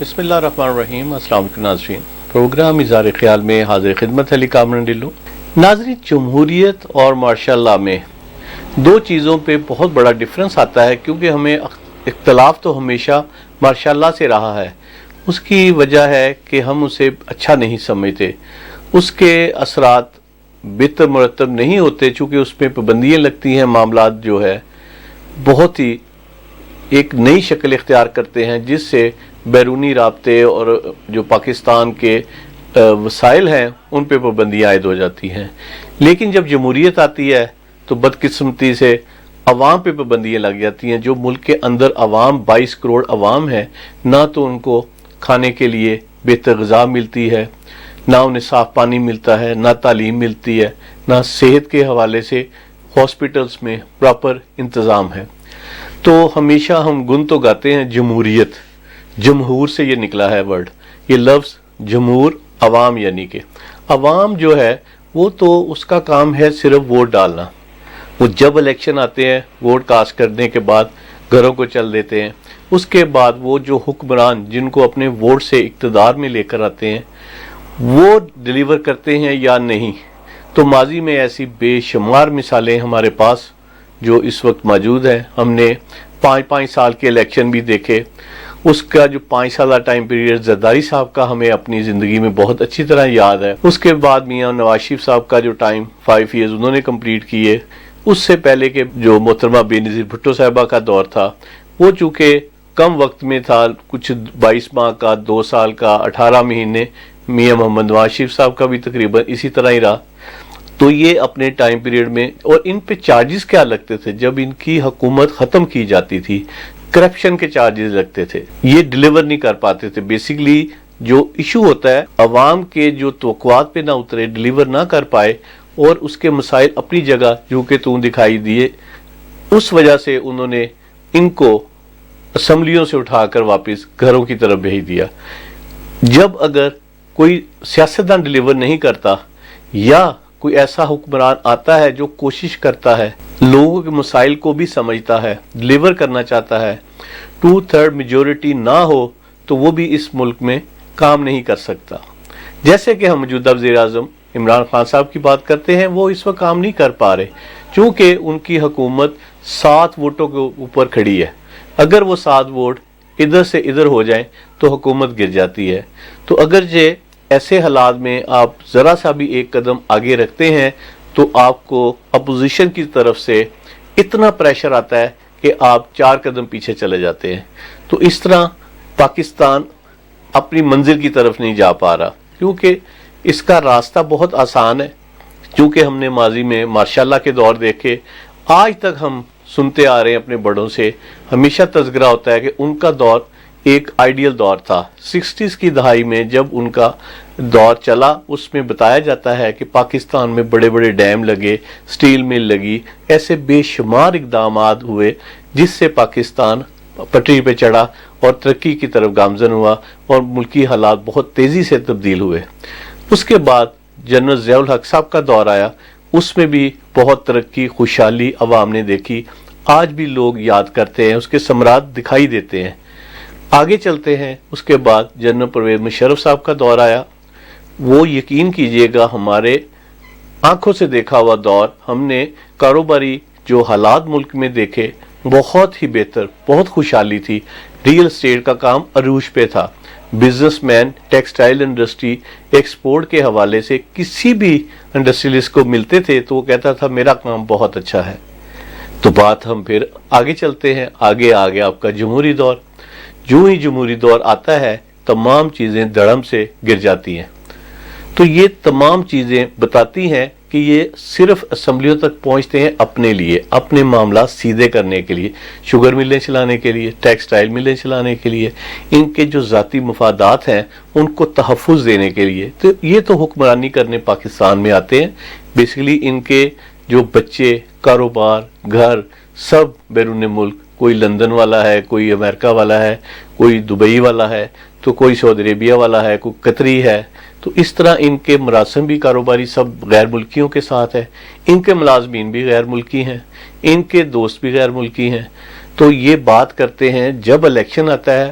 بسم اللہ الرحمن الرحیم۔ السلام علیکم ناظرین، پروگرام اظہار خیال میں حاضر خدمت علی کامران ڈلو۔ ناظرین، جمہوریت اور مارشاء اللہ میں دو چیزوں پہ بہت بڑا ڈفرنس آتا ہے، کیونکہ ہمیں اختلاف تو ہمیشہ مارشاء اللہ سے رہا ہے۔ اس کی وجہ ہے کہ ہم اسے اچھا نہیں سمجھتے، اس کے اثرات بہتر مرتب نہیں ہوتے، چونکہ اس میں پابندیاں لگتی ہیں، معاملات جو ہے بہت ہی ایک نئی شکل اختیار کرتے ہیں، جس سے بیرونی رابطے اور جو پاکستان کے وسائل ہیں ان پہ پابندیاں عائد ہو جاتی ہیں۔ لیکن جب جمہوریت آتی ہے تو بدقسمتی سے عوام پہ پابندیاں لگ جاتی ہیں۔ جو ملک کے اندر عوام 22 کروڑ عوام ہے، نہ تو ان کو کھانے کے لیے بہتر غذا ملتی ہے، نہ انہیں صاف پانی ملتا ہے، نہ تعلیم ملتی ہے، نہ صحت کے حوالے سے ہاسپٹلز میں پراپر انتظام ہے۔ تو ہمیشہ ہم گن تو گاتے ہیں جمہوریت، جمہور سے یہ نکلا ہے ورڈ، یہ لفظ جمہور، عوام، یعنی کہ عوام جو ہے وہ تو اس کا کام ہے صرف ووٹ ڈالنا۔ وہ جب الیکشن آتے ہیں ووٹ کاسٹ کرنے کے بعد گھروں کو چل دیتے ہیں، اس کے بعد وہ جو حکمران جن کو اپنے ووٹ سے اقتدار میں لے کر آتے ہیں وہ ڈیلیور کرتے ہیں یا نہیں۔ تو ماضی میں ایسی بے شمار مثالیں ہمارے پاس جو اس وقت موجود ہیں۔ ہم نے 5 سال کے الیکشن بھی دیکھے، اس کا جو 5 سالہ ٹائم پیریڈ زرداری صاحب کا ہمیں اپنی زندگی میں بہت اچھی طرح یاد ہے۔ اس کے بعد میاں نواز شریف صاحب کا جو ٹائم 5 ایئرز انہوں نے کمپلیٹ کیے۔ اس سے پہلے کے جو محترمہ بے نظیر بھٹو صاحبہ کا دور تھا، وہ چونکہ کم وقت میں تھا، کچھ 22 ماہ کا، 2 سال کا، 18 مہینے، میاں محمد نواز شریف صاحب کا بھی تقریباً اسی طرح ہی رہا۔ تو یہ اپنے ٹائم پیریڈ میں، اور ان پہ چارجز کیا لگتے تھے جب ان کی حکومت ختم کی جاتی تھی؟ کرپشن کے چارجز لگتے تھے، یہ ڈیلیور نہیں کر پاتے تھے۔ بیسیکلی جو ایشو ہوتا ہے، عوام کے جو توقعات پہ نہ اترے، ڈیلیور نہ کر پائے، اور اس کے مسائل اپنی جگہ جو کہ دکھائی دیے، اس وجہ سے انہوں نے ان کو اسمبلیوں سے اٹھا کر واپس گھروں کی طرف بھیج دیا۔ جب اگر کوئی سیاستدان ڈیلیور نہیں کرتا، یا کوئی ایسا حکمران آتا ہے جو کوشش کرتا ہے، لوگوں کے مسائل کو بھی سمجھتا ہے، ڈیلیور کرنا چاہتا ہے، 2/3 میجورٹی نہ ہو تو وہ بھی اس ملک میں کام نہیں کر سکتا۔ جیسے کہ ہم موجودہ وزیر اعظم عمران خان صاحب کی بات کرتے ہیں، وہ اس وقت کام نہیں کر پا رہے، چونکہ ان کی حکومت 7 ووٹوں کے اوپر کھڑی ہے۔ اگر وہ 7 ووٹ ادھر سے ادھر ہو جائیں تو حکومت گر جاتی ہے۔ تو اگرچہ ایسے حالات میں آپ ذرا سا بھی ایک قدم آگے رکھتے ہیں تو آپ کو اپوزیشن کی طرف سے اتنا پریشر آتا ہے کہ آپ 4 قدم پیچھے چلے جاتے ہیں۔ تو اس طرح پاکستان اپنی منزل کی طرف نہیں جا پا رہا، کیونکہ اس کا راستہ بہت آسان ہے۔ چونکہ ہم نے ماضی میں مارشاء اللہ کے دور دیکھے، آج تک ہم سنتے آ رہے ہیں اپنے بڑوں سے، ہمیشہ تذکرہ ہوتا ہے کہ ان کا دور ایک آئیڈیل دور تھا۔ 60s کی دہائی میں جب ان کا دور چلا، اس میں بتایا جاتا ہے کہ پاکستان میں بڑے بڑے ڈیم لگے، سٹیل مل لگی، ایسے بے شمار اقدامات ہوئے جس سے پاکستان پٹری پہ چڑھا اور ترقی کی طرف گامزن ہوا، اور ملکی حالات بہت تیزی سے تبدیل ہوئے۔ اس کے بعد جنرل ضیاء الحق صاحب کا دور آیا، اس میں بھی بہت ترقی، خوشحالی عوام نے دیکھی، آج بھی لوگ یاد کرتے ہیں، اس کے ثمرات دکھائی دیتے ہیں۔ آگے چلتے ہیں، اس کے بعد جنرل پرویز مشرف صاحب کا دور آیا۔ وہ یقین کیجئے گا ہمارے آنکھوں سے دیکھا ہوا دور، ہم نے کاروباری جو حالات ملک میں دیکھے بہت ہی بہتر، بہت خوشحالی تھی، ریل اسٹیٹ کا کام عروج پہ تھا، business man, textile industry, export کے حوالے سے کسی بھی انڈسٹریلسٹ کو ملتے تھے تو وہ کہتا تھا میرا کام بہت اچھا ہے۔ تو بات ہم پھر آگے چلتے ہیں، آگے آپ کا جمہوری دور۔ جو ہی جمہوری دور آتا ہے تمام چیزیں دھڑم سے گر جاتی ہیں۔ تو یہ تمام چیزیں بتاتی ہیں کہ یہ صرف اسمبلیوں تک پہنچتے ہیں اپنے لیے، اپنے معاملات سیدھے کرنے کے لیے، شوگر ملیں چلانے کے لیے، ٹیکسٹائل ملیں چلانے کے لیے، ان کے جو ذاتی مفادات ہیں ان کو تحفظ دینے کے لیے۔ تو یہ تو حکمرانی کرنے پاکستان میں آتے ہیں۔ بیسیکلی ان کے جو بچے، کاروبار، گھر، سب بیرون ملک، کوئی لندن والا ہے، کوئی امریکہ والا ہے، کوئی دبئی والا ہے، تو کوئی سعودی عربیہ والا ہے، کوئی قطری ہے۔ تو اس طرح ان کے مراسم بھی کاروباری سب غیر ملکیوں کے ساتھ ہے، ان کے ملازمین بھی غیر ملکی ہیں، ان کے دوست بھی غیر ملکی ہیں۔ تو یہ بات کرتے ہیں جب الیکشن آتا ہے